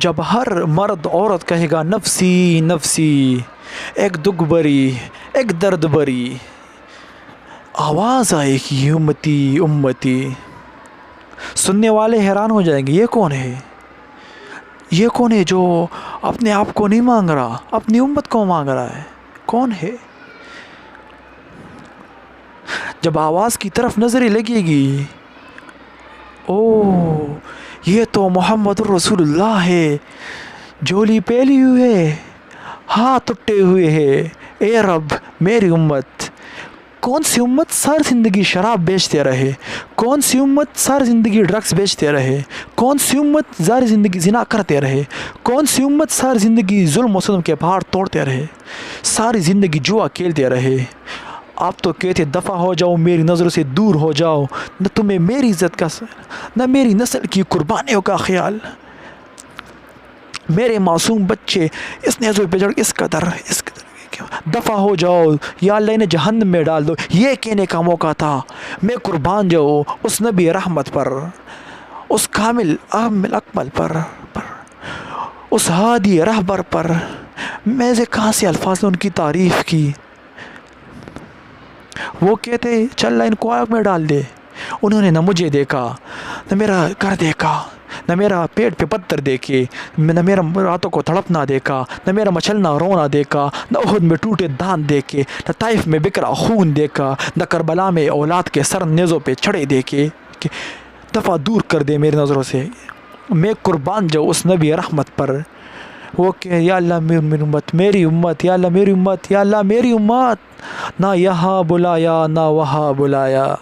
جب ہر مرد عورت کہے گا نفسی نفسی، ایک دکھ بری ایک درد بری، آواز آئے گی امتی امتی، سننے والے حیران ہو جائیں گے یہ کون ہے، یہ کون ہے جو اپنے آپ کو نہیں مانگ رہا، اپنی امت کو مانگ رہا ہے، کون ہے؟ جب آواز کی طرف نظریں لگے گی، او یہ تو محمد رسول اللہ ہے، جھولی پھیلی ہوئی ہے، ہاتھ اٹھے ہوئے ہے، اے رب میری امت۔ کون سی امت ساری زندگی شراب بیچتے رہے، کون سی امت ساری زندگی ڈرگس بیچتے رہے، کون سی امت ساری زندگی زنا کرتے رہے، کون سی امت ساری زندگی ظلم و ستم کے پہاڑ توڑتے رہے، ساری زندگی جوا کھیلتے رہے۔ آپ تو کہتے دفع ہو جاؤ، میری نظروں سے دور ہو جاؤ، نہ تمہیں میری عزت کا نہ میری نسل کی قربانیوں کا خیال، میرے معصوم بچے اس نیزوں پہ چڑھ اس قدر دفع ہو جاؤ، یا اللہ انہیں جہنم میں ڈال دو۔ یہ کہنے کا موقع تھا، میں قربان جاؤ اس نبی رحمت پر، اس کامل اکمل پر، اس ہادی رہبر پر۔ میں سے کہاں سے الفاظ نے ان کی تعریف کی۔ وہ کہتے چل اللہ ان کو آگ میں ڈال دے۔ انہوں نے نہ مجھے دیکھا، نہ میرا گھر دیکھا، نہ میرا پیٹ پہ پتھر دیکھے، نہ میرا راتوں کو تڑپنا دیکھا، نہ میرا مچلنا رونا دیکھا، نہ احد میں ٹوٹے دان دیکھے، نہ طائف میں بکھرا خون دیکھا، نہ کربلا میں اولاد کے سر نیزوں پہ چڑھے دیکھے۔ کہ دفعہ دور کر دے میری نظروں سے، میں قربان جاؤ اس نبی رحمت پر۔ وہ کہ یا اللہ میری امت میری امت، یا اللہ میری امت نہ یہاں بلایا نہ وہاں بلایا۔